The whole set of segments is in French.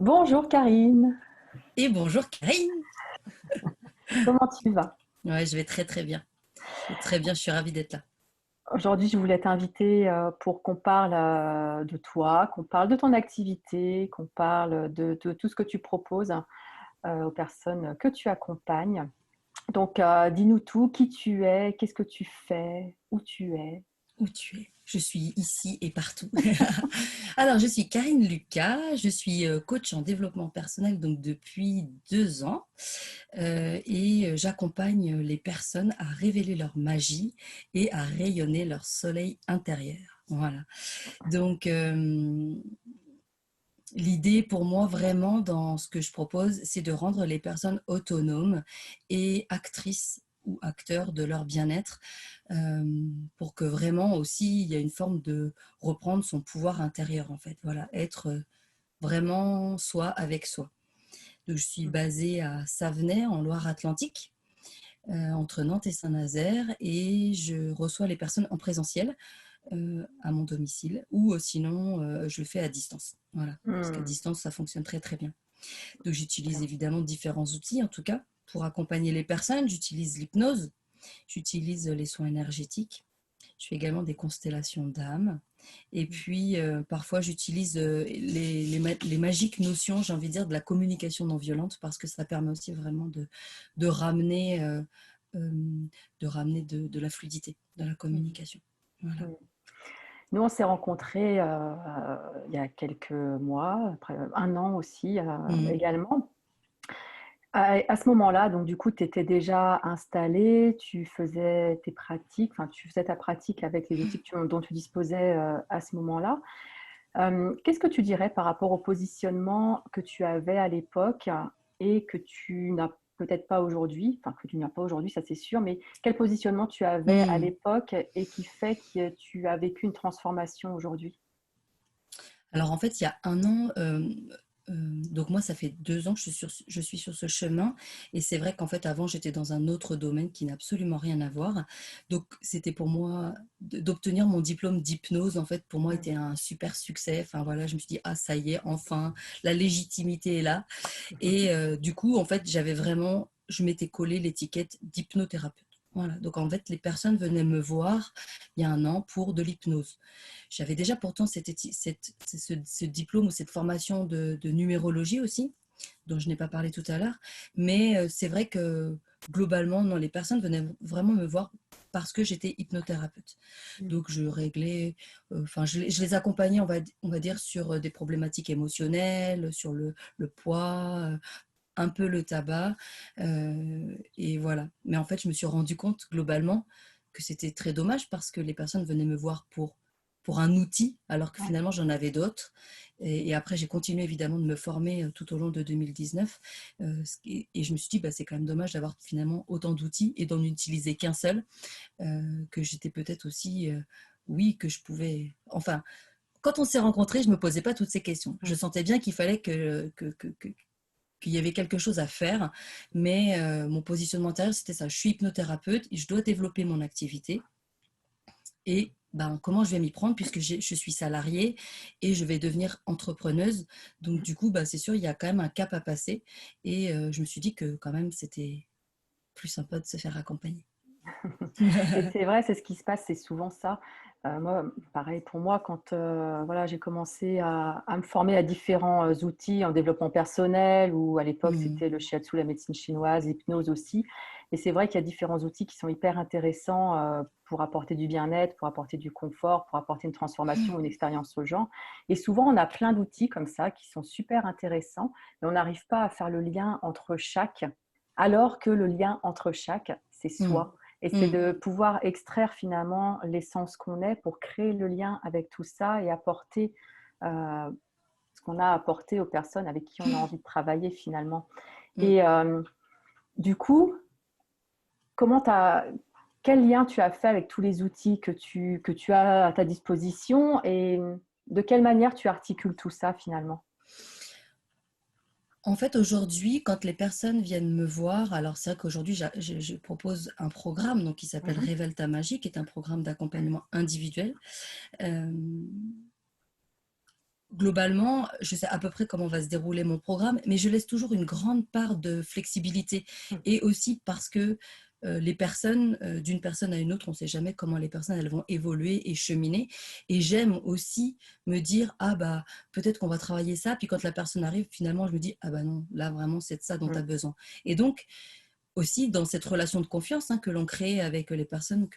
Bonjour Karine, Et bonjour Karine. comment tu vas? Ouais, je vais très très bien. Je vais très bien, je suis ravie d'être là. Aujourd'hui, je voulais t'inviter pour qu'on parle de toi, qu'on parle de ton activité, qu'on parle de tout ce que tu proposes aux personnes que tu accompagnes. Donc, dis-nous tout, qui tu es, qu'est-ce que tu fais, où tu es. Où tu es? Je suis ici et partout. Alors, je suis Karine Lucas, je suis coach en développement personnel donc depuis 2 ans et j'accompagne les personnes à révéler leur magie et à rayonner leur soleil intérieur. Voilà. Donc, l'idée pour moi vraiment dans ce que je propose, c'est de rendre les personnes autonomes et actrices ou acteurs de leur bien-être pour que vraiment aussi il y a une forme de reprendre son pouvoir intérieur en fait. Voilà, être vraiment soi avec soi. Donc je suis basée à Savenay en Loire-Atlantique, entre Nantes et Saint-Nazaire et je reçois les personnes en présentiel à mon domicile ou sinon je le fais à distance. Voilà, parce qu'à Hmm, distance ça fonctionne très très bien. Donc j'utilise bien. évidemment différents outils en tout cas pour accompagner les personnes. J'utilise l'hypnose, j'utilise les soins énergétiques, je fais également des constellations d'âme et puis parfois j'utilise les magiques notions, j'ai envie de dire, de la communication non violente parce que ça permet aussi vraiment de ramener, euh, de la fluidité dans la Hmm, communication. Voilà. hmm. Nous, on s'est rencontrés il y a quelques mois, après un an aussi Mhm. également. À ce moment-là, donc du coup, tu étais déjà installée, tu faisais tes pratiques, enfin, tu faisais ta pratique avec les outils dont tu disposais à ce moment-là. Qu'est-ce que tu dirais par rapport au positionnement que tu avais à l'époque et que tu n'as peut-être pas aujourd'hui, enfin que tu n'as pas aujourd'hui, ça c'est sûr, mais quel positionnement tu avais à Mhm. l'époque et qui fait que tu as vécu une transformation aujourd'hui? Alors en fait, il y a un an, donc moi, ça fait 2 ans que je suis sur ce chemin. Et c'est vrai qu'en fait, avant, j'étais dans un autre domaine qui n'a absolument rien à voir. Donc c'était pour moi, d'obtenir mon diplôme d'hypnose, en fait, pour moi, Mm. était un super succès. Enfin voilà, je me suis dit, ah, ça y est, enfin, la légitimité est là. Et du coup, en fait, je m'étais collé l'étiquette d'hypnothérapeute. Voilà, donc en fait, les personnes venaient me voir il y a un an pour de l'hypnose. J'avais déjà pourtant ce diplôme ou cette formation de numérologie aussi, dont je n'ai pas parlé tout à l'heure, mais c'est vrai que globalement, non, les personnes venaient vraiment me voir parce que j'étais hypnothérapeute. Mm. Donc je réglais, enfin je les accompagnais, on va dire, sur des problématiques émotionnelles, sur le poids, un peu le tabac, et voilà. Mais en fait, je me suis rendu compte globalement que c'était très dommage parce que les personnes venaient me voir pour un outil, alors que Ouais. finalement j'en avais d'autres. Et après, j'ai continué évidemment de me former tout au long de 2019. Et je me suis dit, bah, c'est quand même dommage d'avoir finalement autant d'outils et d'en utiliser qu'un seul, que j'étais peut-être aussi, oui, que je pouvais. Enfin, quand on s'est rencontrés, je ne me posais pas toutes ces questions. Je Mm. sentais bien qu'il fallait qu'il y avait quelque chose à faire, mais mon positionnement intérieur, c'était ça. Je suis hypnothérapeute, et je dois développer mon activité et ben, comment je vais m'y prendre puisque je suis salariée et je vais devenir entrepreneuse. Donc du coup, bah, c'est sûr, il y a quand même un cap à passer et je me suis dit que quand même, c'était plus sympa de se faire accompagner. Et c'est vrai, c'est ce qui se passe, c'est souvent ça. Moi, pareil pour moi, quand voilà, j'ai commencé à me former à différents outils en développement personnel, ou à l'époque Mmh. c'était le shiatsu, la médecine chinoise, l'hypnose aussi. Et c'est vrai qu'il y a différents outils qui sont hyper intéressants pour apporter du bien-être, pour apporter du confort, pour apporter une transformation ou une expérience aux gens. Et souvent, on a plein d'outils comme ça qui sont super intéressants, mais on n'arrive pas à faire le lien entre chaque, alors que le lien entre chaque, c'est Mmh. soi. Et c'est Mmh. de pouvoir extraire finalement l'essence qu'on est pour créer le lien avec tout ça et apporter euh, ce qu'on a apporté aux personnes avec qui on a envie de travailler finalement. Mmh. Et du coup, comment t'as, quel lien tu as fait avec tous les outils que tu as à ta disposition, et de quelle manière tu articules tout ça finalement? En fait, aujourd'hui, quand les personnes viennent me voir, alors c'est vrai qu'aujourd'hui, je propose un programme donc, qui s'appelle Mhm. Révèle ta magie, qui est un programme d'accompagnement individuel. Euh, globalement, je sais à peu près comment va se dérouler mon programme, mais je laisse toujours une grande part de flexibilité. Mmh. Et aussi parce que les personnes, d'une personne à une autre, on ne sait jamais comment les personnes elles vont évoluer et cheminer. Et j'aime aussi me dire, ah bah peut-être qu'on va travailler ça, puis quand la personne arrive, finalement, je me dis, ah bah non, là vraiment, c'est de ça dont tu Mmh. as besoin. Et donc, aussi dans cette relation de confiance que l'on crée avec les personnes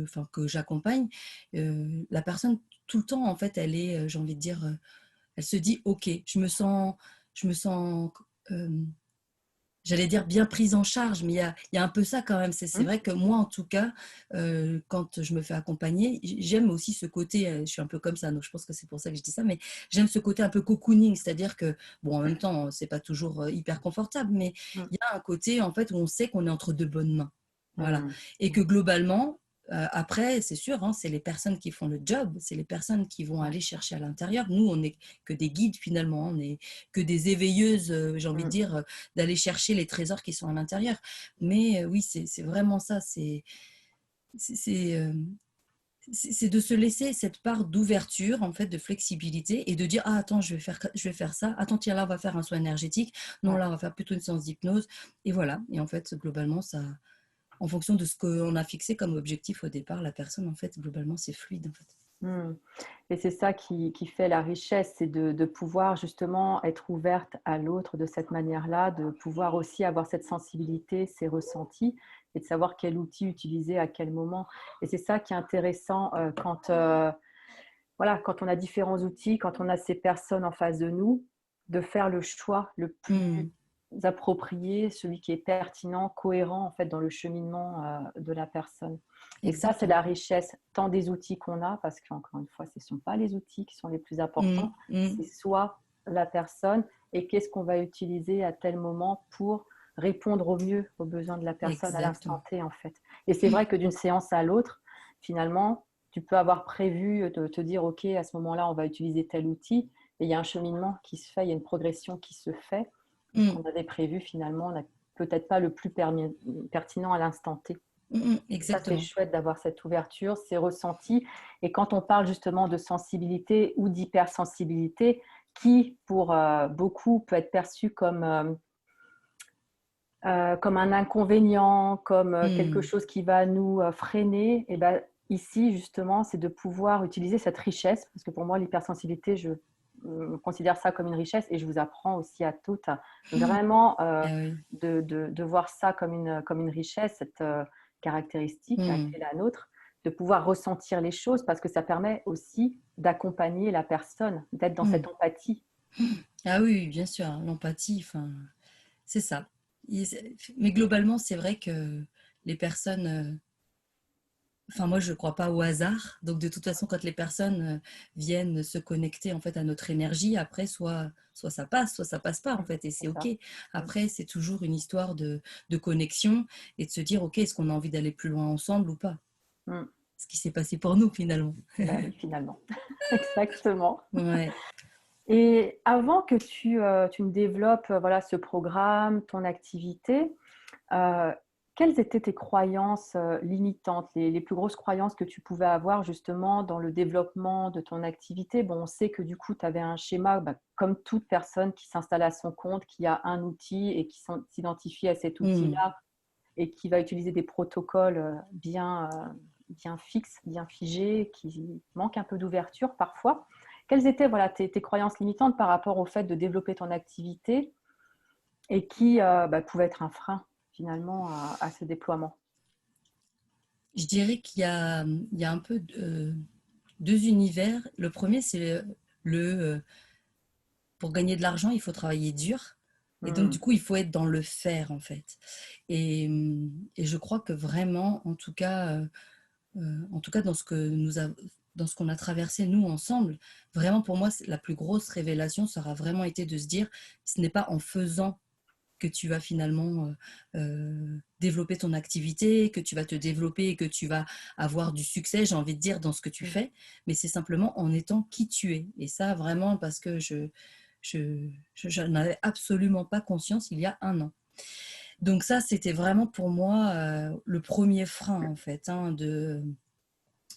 enfin, que j'accompagne, la personne, tout le temps, en fait, elle est, j'ai envie de dire, elle se dit, OK, je me sens j'allais dire bien prise en charge, mais il y a un peu ça quand même. C'est Mmh. vrai que moi, en tout cas, quand je me fais accompagner, j'aime aussi ce côté, je suis un peu comme ça, donc je pense que c'est pour ça que je dis ça, mais j'aime ce côté un peu cocooning, c'est-à-dire que, bon, en même temps, c'est pas toujours hyper confortable, mais Mmh. il y a un côté, en fait, où on sait qu'on est entre de bonnes mains. Voilà. Mmh. Et que Mmh. globalement, après, c'est sûr, c'est les personnes qui font le job, c'est les personnes qui vont Ouais. aller chercher à l'intérieur. Nous, on n'est que des guides finalement, on n'est que des éveilleuses, j'ai envie de Mmh. dire, d'aller chercher les trésors qui sont à l'intérieur. Mais oui, c'est vraiment ça, c'est, c'est de se laisser cette part d'ouverture, en fait, de flexibilité et de dire, ah attends, je vais faire ça, attends, tiens, là, on va faire un soin énergétique, non, Ouais. là, on va faire plutôt une séance d'hypnose. Et voilà, et en fait, globalement, ça, en fonction de ce qu'on a fixé comme objectif au départ, la personne, en fait, globalement, c'est fluide, en fait. Mmh. Et c'est ça qui fait la richesse, c'est de pouvoir justement être ouverte à l'autre de cette manière-là, de pouvoir aussi avoir cette sensibilité, ces ressentis et de savoir quel outil utiliser à quel moment. Et c'est ça qui est intéressant, voilà, quand on a différents outils, quand on a ces personnes en face de nous, de faire le choix le plus Mmh, approprié, celui qui est pertinent, cohérent en fait dans le cheminement de la personne. Et ça, c'est la exactement. richesse tant des outils qu'on a, parce qu'encore une fois, ce ne sont pas les outils qui sont les plus Mmh, importants, mmh, c'est soit la personne et qu'est-ce qu'on va utiliser à tel moment pour répondre au mieux aux besoins de la personne à l'instant exactement. T en fait. Et c'est vrai que d'une séance à l'autre, finalement, tu peux avoir prévu de te dire, OK, à ce moment-là, on va utiliser tel outil. Et il y a un cheminement qui se fait, il y a une progression qui se fait. Et ce Mmh, qu'on avait prévu, finalement, n'est peut-être pas le plus pertinent à l'instant T. Et ça, c'est exactement. chouette d'avoir cette ouverture, ces ressentis. Et quand on parle justement de sensibilité ou d'hypersensibilité, qui pour beaucoup peut être perçu comme un inconvénient, comme quelque Mmh, chose qui va nous freiner, et ben, ici, justement, c'est de pouvoir utiliser cette richesse, parce que pour moi, l'hypersensibilité, je considère ça comme une richesse et je vous apprends aussi à toutes vraiment ah oui. de voir ça comme une richesse, cette caractéristique qui Mmh, est la nôtre, de pouvoir ressentir les choses parce que ça permet aussi d'accompagner la personne, d'être dans mmh. cette empathie. Ah oui, oui, bien sûr, hein, l'empathie, enfin, c'est ça. Mais globalement, c'est vrai que les personnes, enfin moi je ne crois pas au hasard. Donc de toute façon, quand les personnes viennent se connecter en fait à notre énergie, après soit ça passe pas en fait, et c'est C'est ok. ça. Mm. Après, c'est toujours une histoire de connexion et de se dire ok, est-ce qu'on a envie d'aller plus loin ensemble ou pas? Mm. Ce qui s'est passé pour nous finalement. Ben oui, finalement. Exactement. Ouais. Et avant que tu ne développes voilà, ce programme, ton activité, euh, quelles étaient tes croyances limitantes, les plus grosses croyances que tu pouvais avoir justement dans le développement de ton activité? Bon, on sait que du coup, tu avais un schéma, bah, comme toute personne qui s'installe à son compte, qui a un outil et qui s'identifie à cet Hmm. outil-là et qui va utiliser des protocoles bien fixes, bien figés, qui manquent un peu d'ouverture parfois. Quelles étaient voilà, tes croyances limitantes par rapport au fait de développer ton activité et qui bah, pouvaient être un frein finalement à ce déploiement? Je dirais il y a un peu deux univers. Le premier, c'est pour gagner de l'argent, il faut travailler dur. Et donc, Hmm. du coup, il faut être dans le faire, en fait. Et je crois que vraiment, en tout cas dans ce qu'on a traversé, nous, ensemble, vraiment, pour moi, la plus grosse révélation, ça aura vraiment été de se dire, ce n'est pas en faisant que tu vas finalement développer ton activité, que tu vas te développer et que tu vas avoir du succès, j'ai envie de dire, dans ce que tu Hmm. fais, mais c'est simplement en étant qui tu es. Et ça, vraiment, parce que je n'en avais absolument pas conscience il y a un an. Donc ça, c'était vraiment pour moi le premier frein, en fait,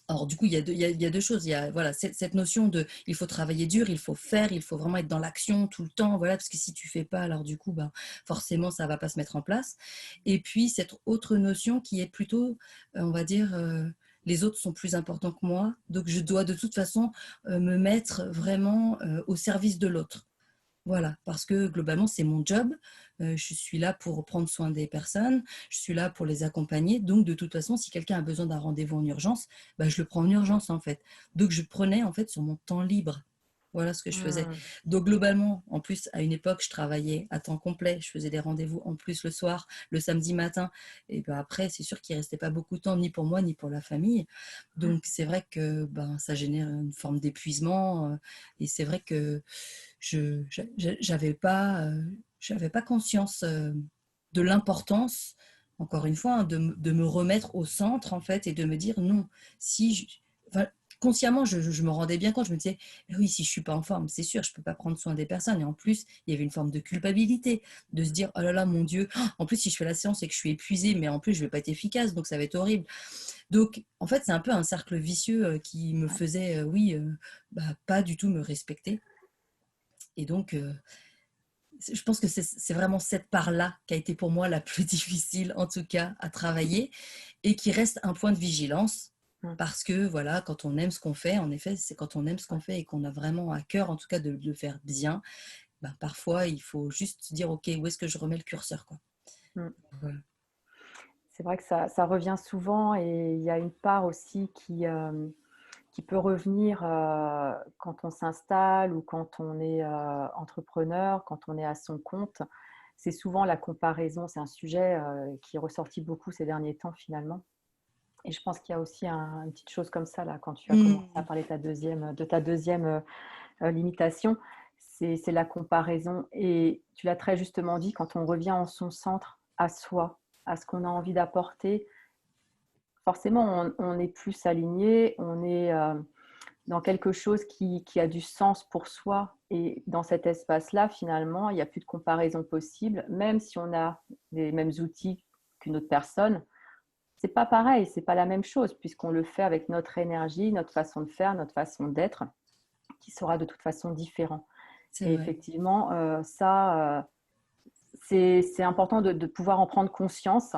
Alors du coup, il y a deux choses. Il y a voilà, cette notion de il faut travailler dur, il faut faire, il faut vraiment être dans l'action tout le temps, voilà, parce que si tu fais pas, alors du coup, ben, forcément, ça va pas se mettre en place. Et puis cette autre notion qui est plutôt, on va dire, les autres sont plus importants que moi, donc je dois de toute façon me mettre vraiment au service de l'autre. Voilà, parce que globalement, c'est mon job. Je suis là pour prendre soin des personnes, je suis là pour les accompagner. Donc, de toute façon, si quelqu'un a besoin d'un rendez-vous en urgence, bah, je le prends en urgence, en fait. Donc, je prenais, en fait, sur mon temps libre. Voilà ce que je faisais. Hmm. Donc, globalement, en plus, à une époque, je travaillais à temps complet. Je faisais des rendez-vous en plus le soir, le samedi matin. Et ben après, c'est sûr qu'il ne restait pas beaucoup de temps, ni pour moi, ni pour la famille. Donc, c'est vrai que ben, ça génère une forme d'épuisement. Et c'est vrai que je j'avais pas conscience de l'importance, encore une fois, hein, de me remettre au centre en fait et de me dire non. Si je, enfin, consciemment, je me rendais bien compte. Je me disais oui, si je suis pas en forme, c'est sûr, je peux pas prendre soin des personnes. Et en plus, il y avait une forme de culpabilité, de se dire oh là là, mon Dieu. En plus, si je fais la séance et que je suis épuisée, mais en plus, je vais pas être efficace, donc ça va être horrible. Donc, en fait, c'est un peu un cercle vicieux qui me faisait, oui, bah, pas du tout me respecter. Et donc, je pense que c'est vraiment cette part-là qui a été pour moi la plus difficile, en tout cas, à travailler et qui reste un point de vigilance. Hmm. Parce que voilà, quand on aime ce qu'on fait, en effet, c'est quand on aime ce qu'on fait et qu'on a vraiment à cœur, en tout cas, de le faire bien, ben, parfois, il faut juste se dire, OK, où est-ce que je remets le curseur, quoi. Hmm. Voilà. C'est vrai que ça revient souvent et il y a une part aussi qui peut revenir quand on s'installe ou quand on est entrepreneur, quand on est à son compte. C'est souvent la comparaison, c'est un sujet qui est ressorti beaucoup ces derniers temps finalement. Et je pense qu'il y a aussi une petite chose comme ça là, quand tu as commencé à Mmh. parler de ta deuxième limitation, c'est la comparaison. Et tu l'as très justement dit, quand on revient en son centre, à soi, à ce qu'on a envie d'apporter, forcément on est plus aligné, on est dans quelque chose qui a du sens pour soi. Et dans cet espace-là, finalement, il n'y a plus de comparaison possible, même si on a les mêmes outils qu'une autre personne. C'est pas pareil, c'est pas la même chose, puisqu'on le fait avec notre énergie, notre façon de faire, notre façon d'être, qui sera de toute façon différent. C'est Et vrai. effectivement, c'est important de pouvoir en prendre conscience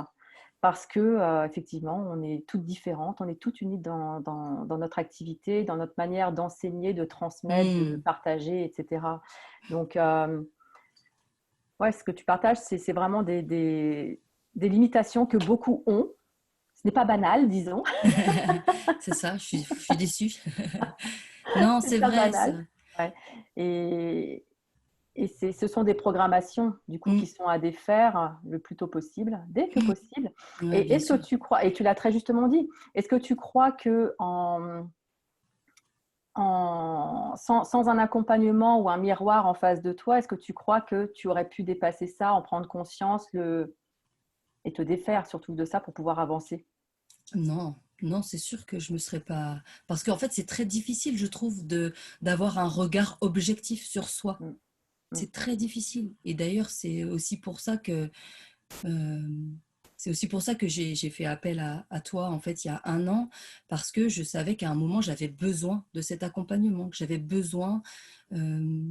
parce que effectivement, on est toutes différentes, on est toutes unies dans notre activité, dans notre manière d'enseigner, de transmettre, de Mmh. partager, etc. Donc, ouais, ce que tu partages, c'est vraiment des limitations que beaucoup ont. Ce n'est pas banal, disons. C'est ça, je suis déçue. Non, C'est c'est pas vrai, ça. banal. Ouais. Et, et ce sont des programmations du coup qui Mmh. sont à défaire le plus tôt possible, dès que possible. Ouais, Et bien est-ce que sûr. tu crois, et tu l'as très justement dit, est-ce que tu crois que sans un accompagnement ou un miroir en face de toi, est-ce que tu crois que tu aurais pu dépasser ça, en prendre conscience et te défaire surtout de ça pour pouvoir avancer? Non, non, c'est sûr que je me serais pas. Parce qu'en fait, c'est très difficile, je trouve, d'avoir un regard objectif sur soi. Mm, mm, C'est très difficile. Et d'ailleurs, euh, c'est aussi pour ça que j'ai fait appel à toi, en fait, il y a un an, parce que je savais qu'à un moment, j'avais besoin de cet accompagnement, que j'avais besoin euh,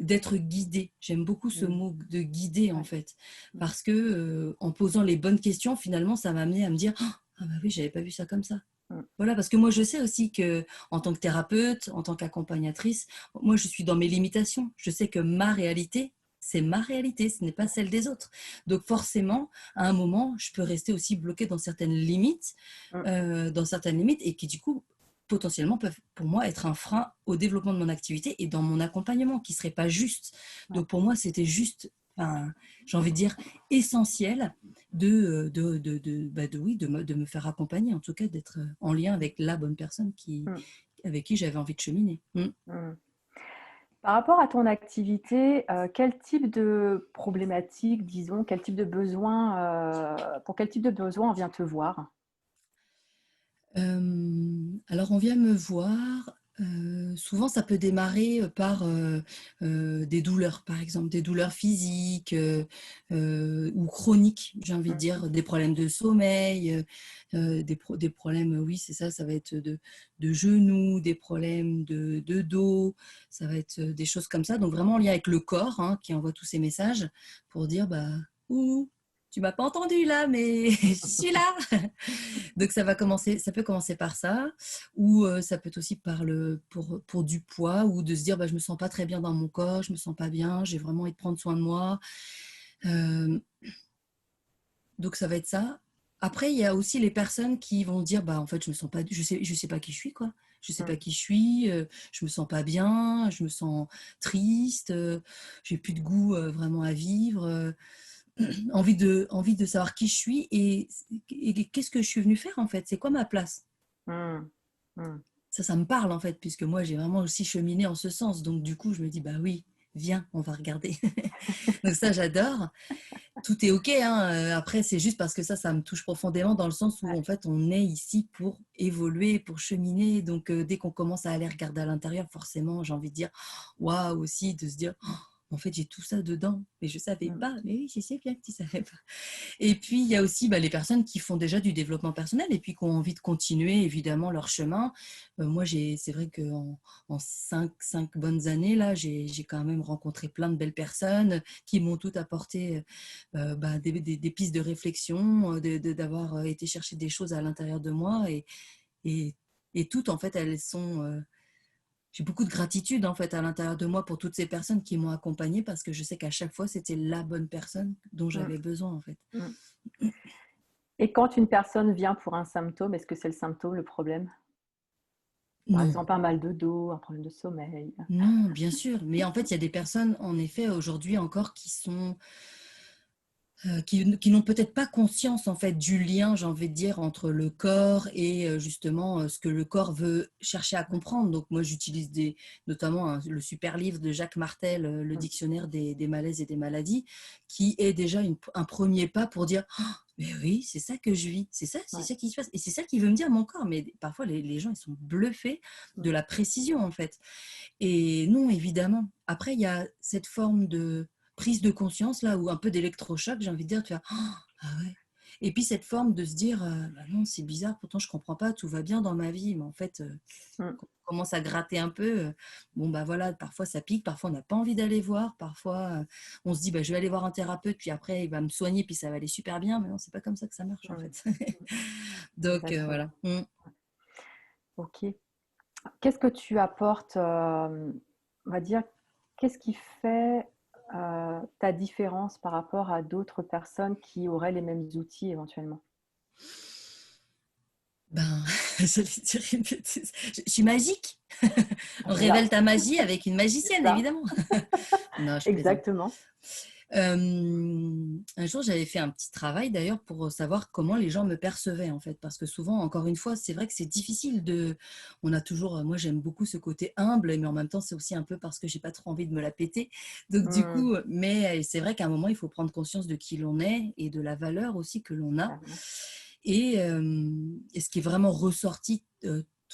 d'être guidée. J'aime beaucoup ce mm. mot de guider, en Ouais. fait, Mm, parce que en posant les bonnes questions, finalement, ça m'a amené à me dire, ah bah oui, j'avais pas vu ça comme ça. mm, Voilà, parce que moi, je sais aussi que, en tant que thérapeute, en tant qu'accompagnatrice, moi, je suis dans mes limitations. Je sais que ma réalité, c'est ma réalité, ce n'est pas celle des autres. Donc, forcément, à un moment, je peux rester aussi bloquée mm. dans certaines limites, et qui, du coup, potentiellement peuvent, pour moi, être un frein au développement de mon activité et dans mon accompagnement, qui ne serait pas juste. Ouais. Donc, pour moi, c'était juste, enfin, j'ai envie de dire, essentiel oui, de me faire accompagner, en tout cas d'être en lien avec la bonne personne Mm, avec qui j'avais envie de cheminer. Mm. mm. Par rapport à ton activité, quel type de problématique, disons, quel type de besoin, pour quel type de besoin on vient te voir? Alors on vient me voir Souvent, ça peut démarrer par des douleurs, par exemple, des douleurs physiques ou chroniques, j'ai envie de Mmh. dire, des problèmes de sommeil, des problèmes, oui, c'est ça, ça va être de genoux, des problèmes de dos, ça va être des choses comme ça. Donc, vraiment en lien avec le corps, hein, qui envoie tous ces messages pour dire, bah, ouh, tu m'as pas entendu là, mais je suis là. Donc ça peut commencer par ça, ou ça peut être aussi pour du poids, ou de se dire bah, je me sens pas très bien dans mon corps, je me sens pas bien, j'ai vraiment envie de prendre soin de moi. Euh, donc ça va être ça. Après, il y a aussi les personnes qui vont dire bah en fait je me sens pas, je sais pas qui je suis quoi. Je sais Mmh. pas qui je suis, je me sens pas bien, je me sens triste, j'ai plus de goût vraiment à vivre, envie de savoir qui je suis et qu'est-ce que je suis venue faire en fait, c'est quoi ma place. Mmh. Mmh. Ça me parle en fait, puisque moi j'ai vraiment aussi cheminé en ce sens. Donc du coup, je me dis, bah oui, viens, on va regarder. Donc ça, j'adore. Tout est OK, hein. Après, c'est juste parce que ça me touche profondément dans le sens où Ouais. en fait, on est ici pour évoluer, pour cheminer. Donc dès qu'on commence à aller regarder à l'intérieur, forcément, j'ai envie de dire, waouh aussi, de se dire, oh, en fait, j'ai tout ça dedans, mais je savais Mmh. pas. Mais oui, je sais bien que tu savais pas. Et puis, il y a aussi bah, les personnes qui font déjà du développement personnel et puis qui ont envie de continuer évidemment leur chemin. Moi, c'est vrai qu'en 5 bonnes années, là, j'ai quand même rencontré plein de belles personnes qui m'ont toutes apporté bah, des pistes de réflexion, d'avoir été chercher des choses à l'intérieur de moi. Et, et toutes, en fait, elles sont... j'ai beaucoup de gratitude en fait à l'intérieur de moi pour toutes ces personnes qui m'ont accompagnée parce que je sais qu'à chaque fois c'était la bonne personne dont Mmh. j'avais besoin en fait. Mmh. Et quand une personne vient pour un symptôme, est-ce que c'est le symptôme le problème? Par Non, exemple, un mal de dos, un problème de sommeil? non, bien sûr. Mais en fait, il y a des personnes, en effet, aujourd'hui encore, qui n'ont peut-être pas conscience en fait du lien, j'ai envie de dire, entre le corps et justement ce que le corps veut chercher à Mmh. comprendre. Donc moi, j'utilise notamment le super livre de Jacques Martel, le Mmh. dictionnaire des malaises et des maladies, qui est déjà un premier pas pour dire oh, mais oui, c'est ça que je vis, c'est Ouais. ça qui se passe, et c'est ça qui veut me dire mon corps. Mais parfois, les gens, ils sont bluffés de Mmh. la précision en fait. Et non, évidemment. Après, il y a cette forme de prise de conscience, là, ou un peu d'électrochoc, j'ai envie de dire, tu vois, ah ouais. Et puis cette forme de se dire, bah non, c'est bizarre, pourtant je comprends pas, tout va bien dans ma vie, mais en fait, Mmh. quand on commence à gratter un peu, bon, bah voilà, parfois ça pique, parfois on n'a pas envie d'aller voir, parfois on se dit, bah je vais aller voir un thérapeute, puis après il va me soigner, puis ça va aller super bien, mais non, c'est pas comme ça que ça marche, en Mmh. fait. Mmh. Donc, Exactement. voilà. Mm. OK. Qu'est-ce que tu apportes, on va dire, qu'est-ce qui fait, ta différence par rapport à d'autres personnes qui auraient les mêmes outils éventuellement? Ben, j'allais dire une bêtise. Je suis magique. On révèle Voilà, ta magie avec une c'est magicienne, ça, évidemment. Non, je plaisante. exactement. Un jour, j'avais fait un petit travail d'ailleurs pour savoir comment les gens me percevaient en fait, parce que souvent, encore une fois, c'est vrai que c'est difficile de. On a toujours, moi, j'aime beaucoup ce côté humble, mais en même temps, c'est aussi un peu parce que j'ai pas trop envie de me la péter. Donc du Mmh, coup, mais c'est vrai qu'à un moment, il faut prendre conscience de qui l'on est et de la valeur aussi que l'on a. clairement. Et ce qui est vraiment ressorti.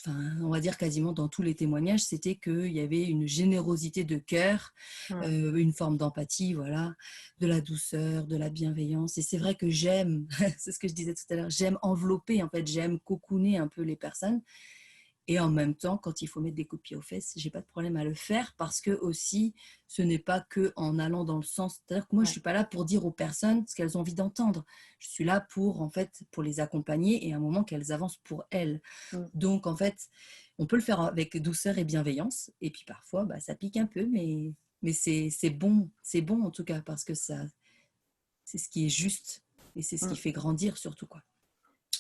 Enfin, on va dire quasiment dans tous les témoignages, c'était qu'il y avait une générosité de cœur, Mmh, une forme d'empathie, voilà, de la douceur, de la bienveillance. Et c'est vrai que j'aime, c'est ce que je disais tout à l'heure, j'aime envelopper, en fait, j'aime cocooner un peu les personnes. Et en même temps, quand il faut mettre des coups de pied aux fesses, j'ai pas de problème à le faire parce que aussi, ce n'est pas que en allant dans le sens. C'est-à-dire que moi, je ouais. suis pas là pour dire aux personnes ce qu'elles ont envie d'entendre. Je suis là pour, en fait, pour les accompagner et à un moment qu'elles avancent pour elles. Mmh, Donc, en fait, on peut le faire avec douceur et bienveillance. Et puis parfois, bah, ça pique un peu, mais c'est bon en tout cas parce que ça, c'est ce qui est juste et c'est ce qui mmh, fait grandir surtout quoi.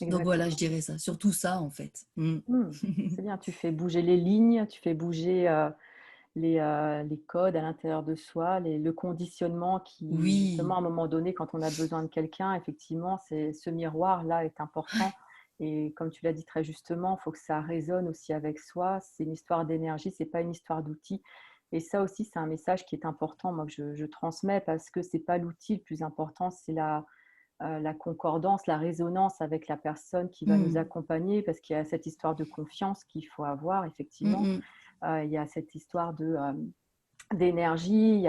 Donc voilà, je exactement. dirais ça, surtout ça en fait. Mm. Mmh, c'est bien, tu fais bouger les lignes, tu fais bouger, les codes à l'intérieur de soi, le conditionnement qui, justement, Oui. à un moment donné, quand on a besoin de quelqu'un, effectivement, c'est ce miroir-là est important. Et comme tu l'as dit très justement, il faut que ça résonne aussi avec soi. C'est une histoire d'énergie, c'est pas une histoire d'outils. Et ça aussi, c'est un message qui est important, moi, que je transmets parce que c'est pas l'outil le plus important, c'est la concordance, la résonance avec la personne qui va nous Mm. accompagner parce qu'il y a cette histoire de confiance qu'il faut avoir Mm, effectivement. mm. il y a cette histoire d'énergie, il y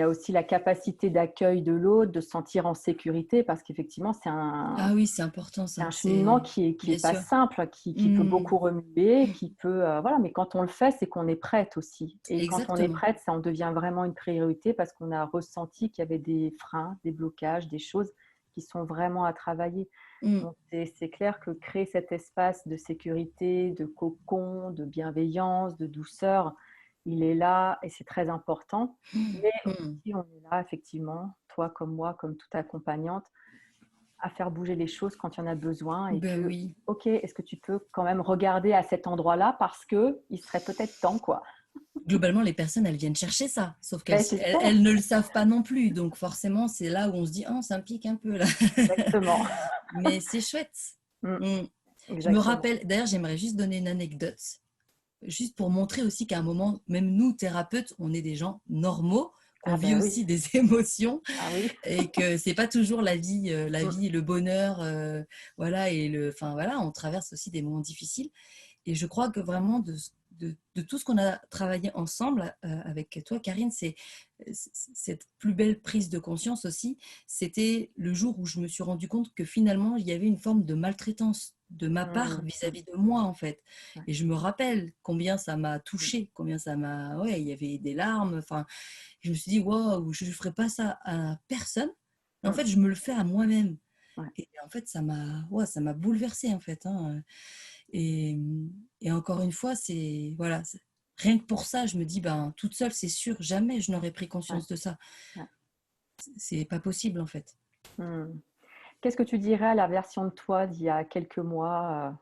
a aussi la capacité d'accueil de l'autre, de se sentir en sécurité, parce qu'effectivement, Ah oui, c'est important c'est ça, un cheminement c'est qui est bien pas sûr. simple, qui peut Mmh. beaucoup remuer, qui peut, voilà, mais quand on le fait, c'est qu'on est prête aussi. Et quand on est Exactement. prête, ça en devient vraiment une priorité parce qu'on a ressenti qu'il y avait des freins, des blocages, des choses qui sont vraiment à travailler. Mmh. Donc c'est clair que créer cet espace de sécurité, de cocon, de bienveillance, de douceur, il est là et c'est très important. Mais Mmh. aussi, on est là effectivement, toi comme moi, comme toute accompagnante, à faire bouger les choses quand il y en a besoin et Ben que, oui. OK, est-ce que tu peux quand même regarder à cet endroit-là parce qu'il serait peut-être temps, quoi. Globalement, les personnes, elles viennent chercher ça, sauf qu'elles Ben, c'est elles, ça, elles ne le savent pas non plus. Donc forcément, c'est là où on se dit, oh, ça me pique un peu là. exactement. Mais c'est chouette. Mmh, Mm. Je me exactement. rappelle, d'ailleurs, j'aimerais juste donner une anecdote, juste pour montrer aussi qu'à un moment, même nous, thérapeutes, on est des gens normaux, qu'on Ah vit ben oui, aussi des émotions ah oui. et que c'est pas toujours la Mmh, vie, le bonheur, voilà, enfin voilà, on traverse aussi des moments difficiles. Et je crois que vraiment, de tout ce qu'on a travaillé ensemble avec toi, Karine, c'est cette plus belle prise de conscience aussi. C'était le jour où je me suis rendu compte que finalement, il y avait une forme de maltraitance de ma part mmh, mmh, vis-à-vis de moi, en fait. ouais, Et je me rappelle combien ça m'a mmh, touchée, combien ça m'a. Ouais, il y avait des larmes. Enfin, je me suis dit, waouh, je ne ferai pas ça à personne. Mais en mmh, fait, je me le fais à moi-même. ouais. Et en fait, ouais, ça m'a bouleversée, en fait. Hein. Et, et encore une fois, voilà, rien que pour ça, je me dis, ben, toute seule, c'est sûr, jamais je n'aurais pris Ouais, conscience de ça. ouais. C'est pas possible, en fait. Mmh. Qu'est-ce que tu dirais à la version de toi d'il y a quelques mois,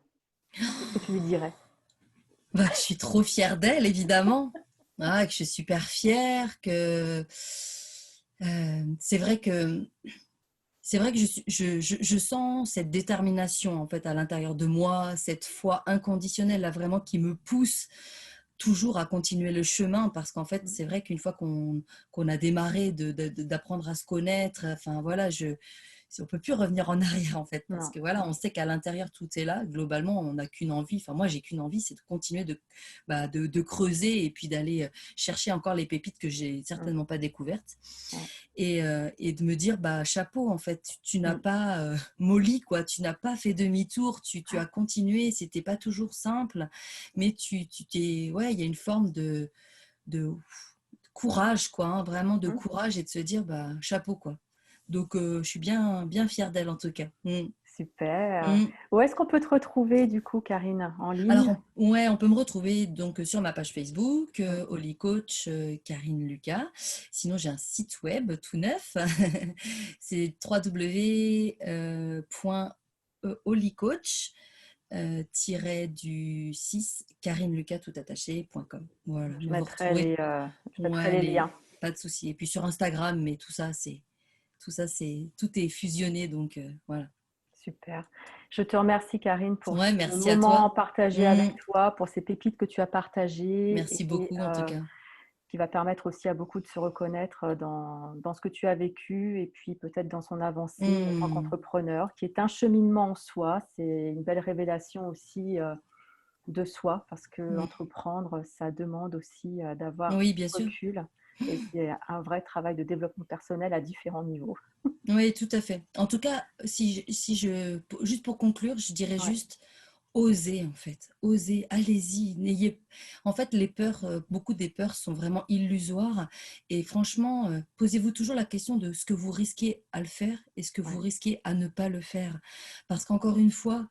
qu'est-ce que tu lui dirais? Bah, que je suis trop fière d'elle, évidemment. Ah, que je suis super fière, que c'est vrai que je sens cette détermination en fait à l'intérieur de moi, cette foi inconditionnelle là vraiment qui me pousse toujours à continuer le chemin parce qu'en fait Mmh, c'est vrai qu'une fois qu'on a démarré d'apprendre à se connaître, enfin voilà, on peut plus revenir en arrière en fait parce non, que voilà, on non, sait qu'à l'intérieur tout est là. Globalement, on n'a qu'une envie. Enfin moi j'ai qu'une envie, c'est de continuer de creuser et puis d'aller chercher encore les pépites que j'ai mmh, certainement pas découvertes ouais, et de me dire bah chapeau en fait, tu n'as mmh, pas molli quoi, tu n'as pas fait demi-tour, tu as continué, c'était pas toujours simple, mais tu t'es ouais, il y a une forme de courage quoi, hein, vraiment de mmh. courage et de se dire bah chapeau quoi. Donc je suis bien fière d'elle en tout cas. Mm. Super. Mm. Où est-ce qu'on peut te retrouver du coup, Karine? En Alors, ligne? ouais, on peut me retrouver donc sur ma page Facebook, Mmh. Holy Coach Karine Lucas. Sinon, j'ai un site web tout neuf. C'est www.holycoach du 6 Karine Lucas tout attaché.com. Voilà, Je mais vous mettrai retrouverez. je Ouais, mettrai les allez, liens. pas de souci. Et puis sur Instagram, mais tout est fusionné, donc voilà. Super. Je te remercie, Karine, pour Ouais, ce merci à moment toi. partagé Mm, avec toi, pour ces pépites que tu as partagées merci et beaucoup en tout cas. qui va permettre aussi à beaucoup de se reconnaître dans ce que tu as vécu et puis peut-être dans son avancée en tant Mm. qu'entrepreneur, qui est un cheminement en soi. C'est une belle révélation aussi de soi parce que Mm. entreprendre, ça demande aussi d'avoir Oui, du bien sûr. recul et c'est un vrai travail de développement personnel à différents niveaux. Oui, tout à fait. En tout cas, juste pour conclure, je dirais Ouais, juste osez en fait, osez, allez-y, en fait, les peurs, beaucoup des peurs sont vraiment illusoires et franchement, posez-vous toujours la question de ce que vous risquez à le faire et ce que vous ouais. risquez à ne pas le faire. Parce qu'encore une fois,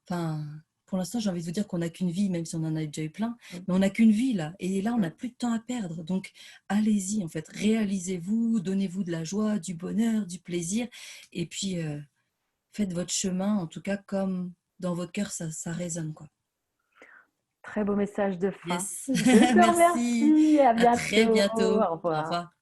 enfin, pour l'instant, j'ai envie de vous dire qu'on n'a qu'une vie, même si on en a déjà eu plein, Mmh, mais on n'a qu'une vie là, et là, on n'a mmh. plus de temps à perdre. Donc, allez-y, en fait, réalisez-vous, donnez-vous de la joie, du bonheur, du plaisir, et puis faites votre chemin, en tout cas, comme dans votre cœur, ça résonne, quoi. Très beau message de fin. Yes, Je te merci, remercie, à à très bientôt, bientôt, au au revoir. revoir.